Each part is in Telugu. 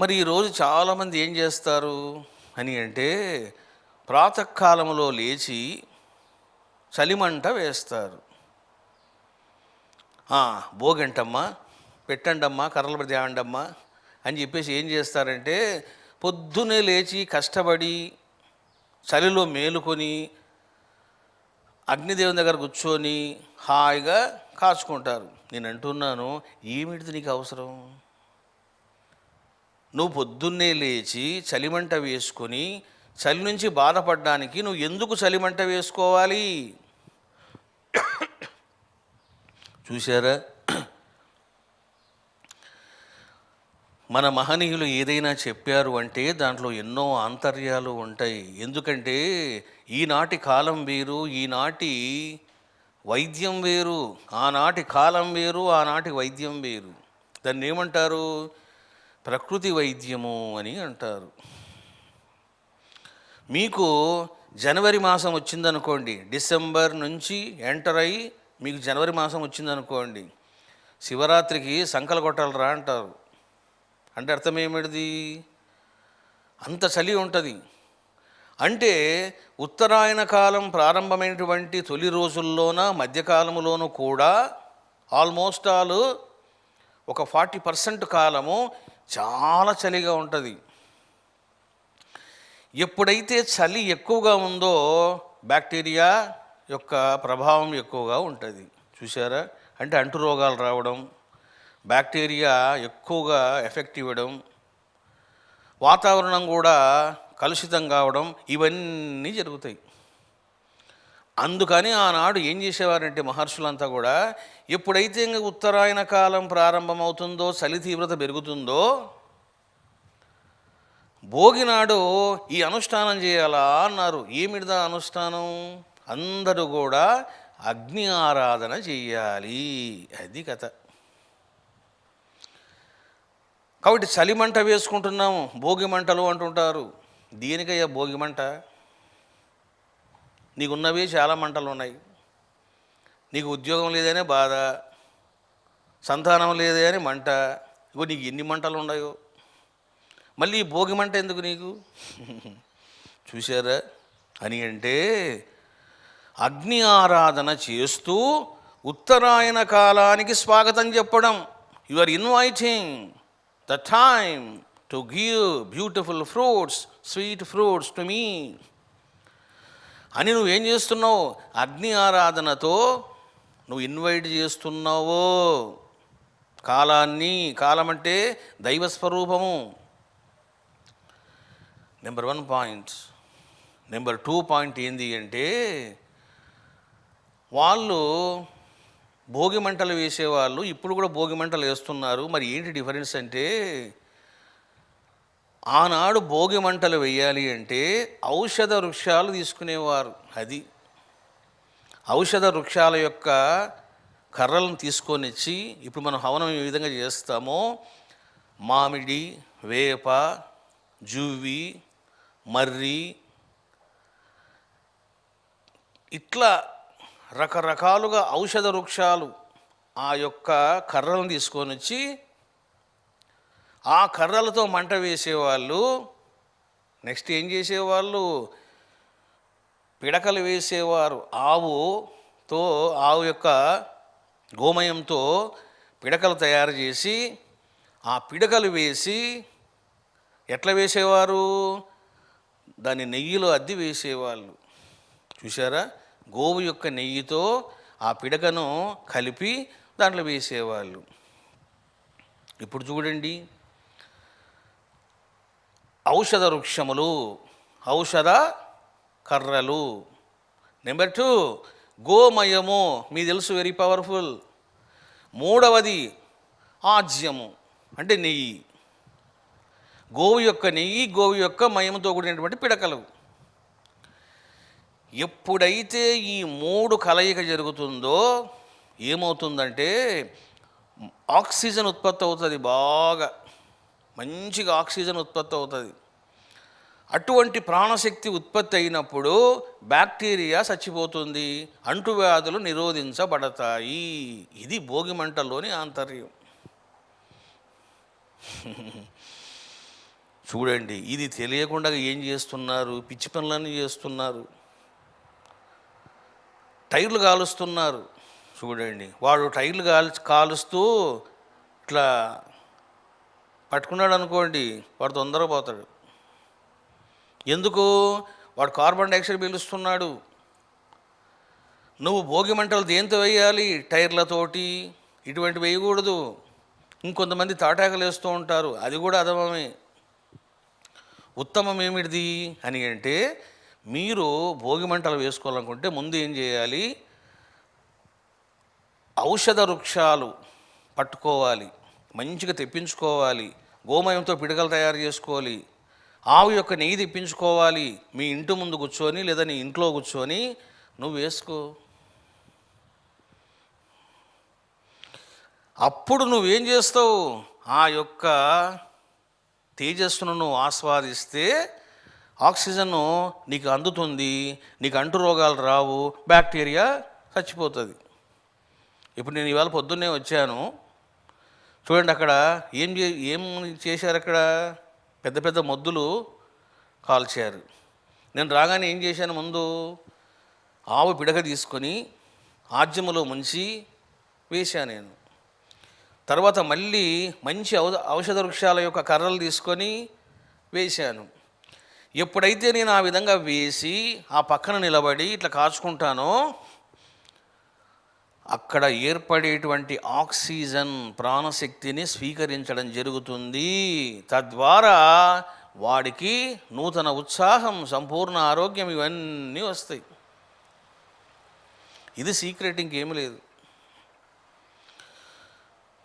మరి ఈరోజు చాలామంది ఏం చేస్తారు అని అంటే ప్రాతకాలంలో లేచి చలిమంట వేస్తారు. భోగంటమ్మా, పెట్టండమ్మా, కర్రలు పెడితే తేవండమ్మా అని చెప్పేసి ఏం చేస్తారంటే పొద్దునే లేచి కష్టపడి చలిలో మేలుకొని అగ్నిదేవుని దగ్గర కూర్చొని హాయిగా కాచుకుంటారు. నేను అంటున్నాను, ఏమిటిది నీకు అవసరం? నువ్వు పొద్దున్నే లేచి చలిమంట వేసుకొని చలి నుంచి బాధపడడానికి నువ్వు ఎందుకు చలిమంట వేసుకోవాలి? చూశారా, మన మహనీయులు ఏదైనా చెప్పారు అంటే దాంట్లో ఎన్నో ఆంతర్యాలు ఉంటాయి. ఎందుకంటే ఈనాటి కాలం వేరు, ఈనాటి వైద్యం వేరు, ఆనాటి కాలం వేరు, ఆనాటి వైద్యం వేరు. దాన్ని ఏమంటారు? ప్రకృతి వైద్యము అని అంటారు. మీకు జనవరి మాసం వచ్చిందనుకోండి, డిసెంబర్ నుంచి ఎంటర్ అయ్యి మీకు జనవరి మాసం వచ్చిందనుకోండి, శివరాత్రికి సంకల కొట్టాలరా అంటారు. అంటే అర్థం ఏమిటిది? అంత చలి ఉంటుంది. అంటే ఉత్తరాయణ కాలం ప్రారంభమైనటువంటి తొలి రోజుల్లోన మధ్యకాలములోనూ కూడా ఆల్మోస్ట్ ఆల్ ఒక 40% కాలము చాలా చలిగా ఉంటుంది. ఎప్పుడైతే చలి ఎక్కువగా ఉందో బ్యాక్టీరియా యొక్క ప్రభావం ఎక్కువగా ఉంటుంది. చూసారా, అంటే అంటు రోగాలు రావడం, బ్యాక్టీరియా ఎక్కువగా ఎఫెక్ట్ ఇవ్వడం, వాతావరణం కూడా కలుషితం కావడం, ఇవన్నీ జరుగుతాయి. అందుకని ఆనాడు ఏం చేసేవారంటే మహర్షులంతా కూడా ఎప్పుడైతే ఇంకా ఉత్తరాయణ కాలం ప్రారంభమవుతుందో, చలి తీవ్రత పెరుగుతుందో, భోగినాడు ఈ అనుష్ఠానం చేయాలా అన్నారు. ఏమిటిదా అనుష్ఠానం? అందరూ కూడా అగ్ని ఆరాధన చెయ్యాలి. అది కథ. కాబట్టి చలిమంట వేసుకుంటున్నాము, భోగి మంటలు అంటుంటారు. దేనికయ్యా భోగి మంట? నీకున్నవే చాలా మంటలు ఉన్నాయి. నీకు ఉద్యోగం లేదనే బాధ, సంతానం లేదే అని మంట. ఇగో నీకు ఎన్ని మంటలు ఉన్నాయో, మళ్ళీ ఈ భోగి మంట ఎందుకు నీకు? చూసారా, అని అంటే అగ్ని ఆరాధన చేస్తూ ఉత్తరాయణ కాలానికి స్వాగతం చెప్పడం. You are inviting the time to give beautiful fruits, sweet fruits to me అని నువ్వేం చేస్తున్నావు? అగ్ని ఆరాధనతో నువ్వు ఇన్వైట్ చేస్తున్నావు కాలాన్ని. కాలం అంటే దైవస్వరూపము. Number 1 point. నెంబర్ 2 పాయింట్ ఏంది అంటే, వాళ్ళు భోగి మంటలు వేసేవాళ్ళు ఇప్పుడు కూడా భోగి మంటలు వేస్తున్నారు. మరి ఏంటి డిఫరెన్స్ అంటే, ఆనాడు భోగి మంటలు వేయాలి అంటే ఔషధ వృక్షాలు తీసుకునేవారు. అది ఔషధ వృక్షాల యొక్క కర్రలను తీసుకొని వచ్చి, ఇప్పుడు మనం హవనం ఏ విధంగా చేస్తామో మామిడి, వేప, జువ్వి, మర్రి, ఇట్లా రకరకాలుగా ఔషధ వృక్షాలు ఆ యొక్క కర్రలను తీసుకొని వచ్చి ఆ కర్రలతో మంట వేసేవాళ్ళు. నెక్స్ట్ ఏం చేసేవాళ్ళు? పిడకలు వేసేవారు. ఆవు యొక్క గోమయంతో పిడకలు తయారు చేసి ఆ పిడకలు వేసి ఎట్లా వేసేవారు? దాన్ని నెయ్యిలో అద్ది వేసేవాళ్ళు. చూసారా, గోవు యొక్క నెయ్యితో ఆ పిడకను కలిపి దాంట్లో వేసేవాళ్ళు. ఇప్పుడు చూడండి, ఔషధ వృక్షములు, ఔషధ కర్రలు. నెంబర్ 2 గోమయము, మీకు తెలుసు, వెరీ పవర్ఫుల్. 3వది ఆజ్యము, అంటే నెయ్యి. గోవు యొక్క నెయ్యి, గోవు యొక్క మయముతో కూడినటువంటి పిడకలు. ఎప్పుడైతే ఈ 3 కలయిక జరుగుతుందో ఏమవుతుందంటే ఆక్సిజన్ ఉత్పత్తి అవుతుంది. బాగా మంచిగా ఆక్సిజన్ ఉత్పత్తి అవుతుంది. అటువంటి ప్రాణశక్తి ఉత్పత్తి అయినప్పుడు బ్యాక్టీరియా చచ్చిపోతుంది, అంటువ్యాధులు నిరోధించబడతాయి. ఇది భోగి మంటల్లోని ఆంతర్యం. చూడండి, ఇది తెలియకుండా ఏం చేస్తున్నారు? పిచ్చి పనులన్నీ చేస్తున్నారు. టైర్లు కాలుస్తున్నారు. చూడండి, వాడు టైర్లు కాలుస్తూ ఇట్లా పట్టుకున్నాడు అనుకోండి, వాడు తొందరగా పోతాడు. ఎందుకు? వాడు కార్బన్ డైఆక్సైడ్ పీలుస్తున్నాడు. నువ్వు భోగి మంటలు దేంతో వేయాలి? టైర్లతోటి. ఇటువంటి వేయకూడదు. ఇంకొంతమంది తాటాకులు వేస్తూ ఉంటారు, అది కూడా అధమమే. ఉత్తమం ఏమిటిది అని అంటే, మీరు భోగి మంటలు వేసుకోవాలనుకుంటే ముందు ఏం చేయాలి? ఔషధ వృక్షాలు పట్టుకోవాలి, మంచిగా తెప్పించుకోవాలి, గోమయంతో పిడకలు తయారు చేసుకోవాలి, ఆవు యొక్క నెయ్యి తెప్పించుకోవాలి. మీ ఇంటి ముందు కూర్చొని లేదా నీ ఇంట్లో కూర్చొని నువ్వు వేసుకో. అప్పుడు నువ్వేం చేస్తావు? ఆ యొక్క తేజస్సును నువ్వు ఆస్వాదిస్తే ఆక్సిజన్ నీకు అందుతుంది, నీకు అంటు రోగాలు రావు, బ్యాక్టీరియా చచ్చిపోతుంది. ఇప్పుడు నేను ఇవాళ పొద్దున్నే వచ్చాను, చూడండి అక్కడ ఏం చేశారు? అక్కడ పెద్ద పెద్ద మొద్దులు కాల్చారు. నేను రాగానే ఏం చేశాను? ముందు ఆవు పిడక తీసుకొని ఆజ్యములో ముంచి వేశాను నేను. తర్వాత మళ్ళీ మంచి ఔషధ వృక్షాల యొక్క కర్రలు తీసుకొని వేశాను. ఎప్పుడైతే నేను ఆ విధంగా వేసి ఆ పక్కన నిలబడి ఇట్లా కాచుకుంటానో, అక్కడ ఏర్పడేటువంటి ఆక్సిజన్ ప్రాణశక్తిని స్వీకరించడం జరుగుతుంది. తద్వారా వాడికి నూతన ఉత్సాహం, సంపూర్ణ ఆరోగ్యం ఇవన్నీ వస్తాయి. ఇది సీక్రెట్, ఇంకేమీ లేదు.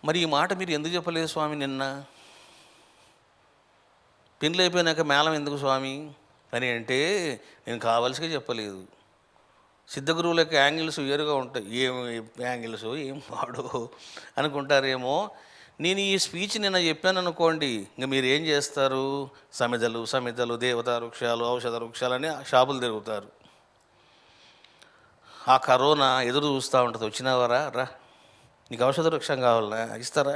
మరి ఈ మాట మీరు ఎందుకు చెప్పలేదు స్వామి నిన్న? పెళ్ళి అయిపోయినాక మేళం ఎందుకు స్వామి అని అంటే, నేను కావాల్సిగా చెప్పలేదు. సిద్ధగురువుల యొక్క యాంగిల్స్ వేరుగా ఉంటాయి. ఏం యాంగిల్స్, ఏం వాడు అనుకుంటారేమో. నేను ఈ స్పీచ్ నిన్న చెప్పాను అనుకోండి, ఇంకా మీరు ఏం చేస్తారు? సమితలు, దేవతా వృక్షాలు, ఔషధ వృక్షాలు అని షాపులు తిరుగుతారు. ఆ కరోనా ఎదురు చూస్తూ ఉంటుంది, వచ్చినావరా రా, నీకు ఔషధ వృక్షం కావాలన్నా ఇస్తారా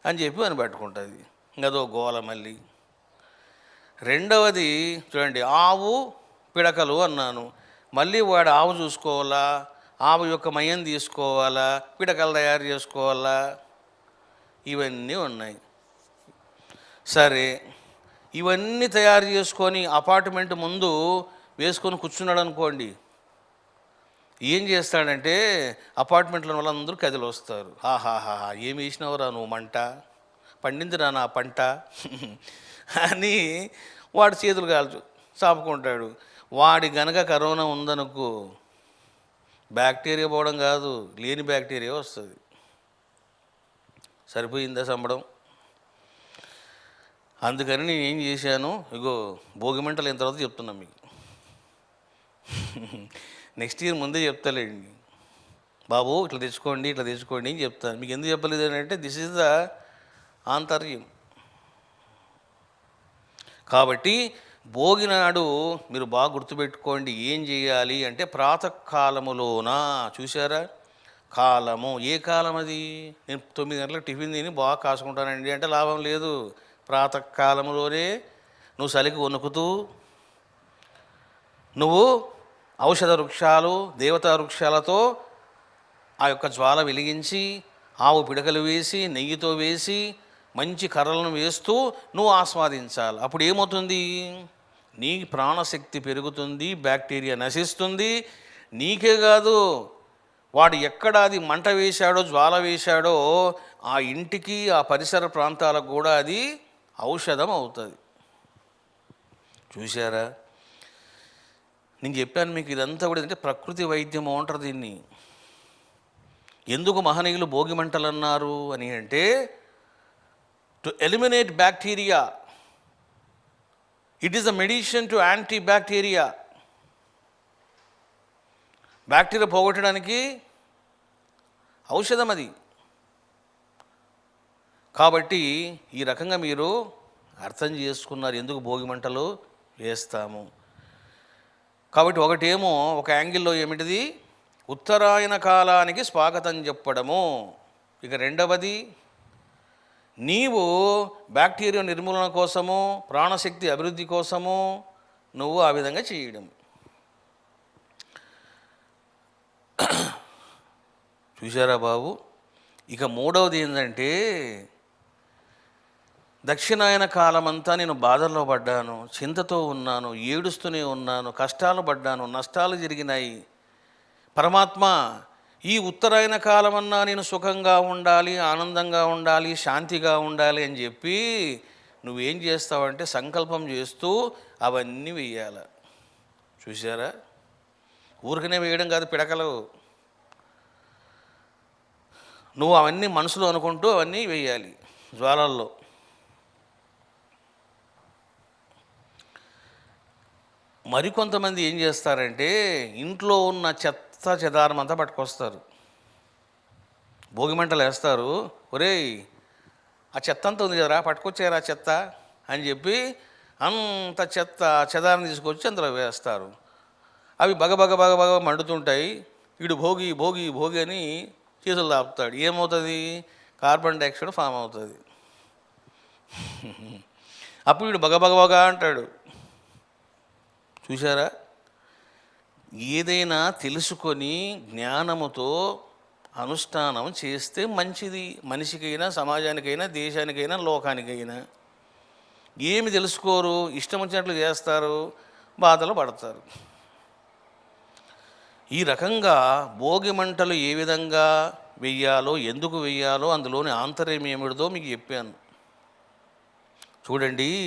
అని చెప్పి అని పెట్టుకుంటుంది. ఇంకదో గోల. మళ్ళీ రెండవది చూడండి, ఆవు పిడకలు అన్నాను. మళ్ళీ వాడు ఆవు చూసుకోవాలా, ఆవు యొక్క మయం తీసుకోవాలా, పిడకలు తయారు చేసుకోవాలా, ఇవన్నీ ఉన్నాయి. సరే, ఇవన్నీ తయారు చేసుకొని అపార్ట్మెంట్ ముందు వేసుకొని కూర్చున్నాడు అనుకోండి, ఏం చేస్తాడంటే అపార్ట్మెంట్లో వాళ్ళందరూ కదిలి వస్తారు. ఆహాహా, ఏమి వేసినవరా నువ్వు మంట, పండిందిరా నా పంట అని వాడు చేతులు కాల్చు చాపుకుంటాడు. వాడి గనక కరోనా ఉందనుకో, బ్యాక్టీరియా పోవడం కాదు, లేని బ్యాక్టీరియా వస్తుంది. సరిపోయిందా సంబడం? అందుకని నేను ఏం చేశాను, ఇగో భోగి మంటలు అయిన తర్వాత చెప్తున్నాను మీకు. నెక్స్ట్ ఇయర్ ముందే చెప్తాలేండి, బాబు ఇట్లా తెచ్చుకోండి అని చెప్తాను. మీకు ఎందుకు చెప్పలేదు అని అంటే, దిస్ ఈజ్ ద ఆంతర్యం. కాబట్టి భోగి నాడు మీరు బాగా గుర్తుపెట్టుకోండి, ఏం చేయాలి అంటే ప్రాతకాలములోన, చూసారా కాలము, ఏ కాలం అది? నేను 9 గంటలకు టిఫిన్ తిని బాగా కాసుకుంటానండి అంటే లాభం లేదు. ప్రాతకాలములోనే నువ్వు చలికి వణుకుతూ నువ్వు ఔషధ వృక్షాలు, దేవతా వృక్షాలతో ఆ యొక్క జ్వాల వెలిగించి, ఆవు పిడకలు వేసి, నెయ్యితో వేసి, మంచి కర్రలను వేస్తూ నువ్వు ఆస్వాదించాలి. అప్పుడు ఏమవుతుంది? నీ ప్రాణశక్తి పెరుగుతుంది, బ్యాక్టీరియా నశిస్తుంది. నీకే కాదు, వాడు ఎక్కడ అది మంట వేశాడో, జ్వాల వేశాడో, ఆ ఇంటికి, ఆ పరిసర ప్రాంతాలకు కూడా అది ఔషధం అవుతుంది. చూశారా? నేను చెప్పాను మీకు, ఇదంతా కూడా అంటే ప్రకృతి వైద్యము అంటారు దీన్ని. ఎందుకు మహనీయులు భోగి మంటలు అన్నారు అని అంటే, to eliminate bacteria. It is a medicine to anti bacteria. Bacteria పోగొట్టడానికి ఔషధం అది. కాబట్టి ఈ రకంగా మీరు అర్థం చేసుకున్నారు ఎందుకు భోగి మంటలు వేస్తాము. కాబట్టి ఒకటేమో ఒక యాంగిల్లో ఏమిటిది, ఉత్తరాయణ కాలానికి స్వాగతం చెప్పడము. ఇక రెండవది నీవు బ్యాక్టీరియా నిర్మూలన కోసము, ప్రాణశక్తి అభివృద్ధి కోసము నువ్వు ఆ విధంగా చేయడం. చూసారా బాబు? ఇక మూడవది ఏంటంటే, దక్షిణాయన కాలమంతా నేను బాధల్లో పడ్డాను, చింతతో ఉన్నాను, ఏడుస్తూనే ఉన్నాను, కష్టాలు పడ్డాను, నష్టాలు జరిగినాయి. పరమాత్మ, ఈ ఉత్తరాయణ కాలమన్నా నేను సుఖంగా ఉండాలి, ఆనందంగా ఉండాలి, శాంతిగా ఉండాలి అని చెప్పి నువ్వేం చేస్తావంటే సంకల్పం చేస్తూ అవన్నీ వెయ్యాల. చూసారా? ఊరికనే వేయడం కాదు పిడకలు, నువ్వు అవన్నీ మనసులో అనుకుంటూ అవన్నీ వేయాలి జ్వాలల్లో. మరికొంతమంది ఏం చేస్తారంటే ఇంట్లో ఉన్న చెత్త చెదారం అంతా పట్టుకొస్తారు, భోగిమంటలు వేస్తారు. ఒరేయ్, ఆ చెత్త అంతా ఉంది కదరా, పట్టుకొచ్చారా చెత్త అని చెప్పి అంత చెత్త చెదారం తీసుకొచ్చి అందులో వేస్తారు. అవి బగబగ బగబగ మండుతుంటాయి. వీడు భోగి భోగి భోగి అని చేతులు దాపుతాడు. ఏమవుతుంది? కార్బన్ డైఆక్సైడ్ ఫామ్ అవుతుంది. అప్పుడు వీడు బగబగబగా అంటాడు. చూసారా? ఏదైనా తెలుసుకొని జ్ఞానముతో అనుష్ఠానం చేస్తే మంచిది, మనిషికైనా, సమాజానికైనా, దేశానికైనా, లోకానికైనా. ఏమి తెలుసుకోరు, ఇష్టం వచ్చినట్లు చేస్తారు, బాధలు పడతారు. ఈ రకంగా భోగి మంటలు ఏ విధంగా వెయ్యాలో, ఎందుకు వెయ్యాలో, అందులోని ఆంతర్యం ఏమిటిదో మీకు చెప్పాను. చూడండి.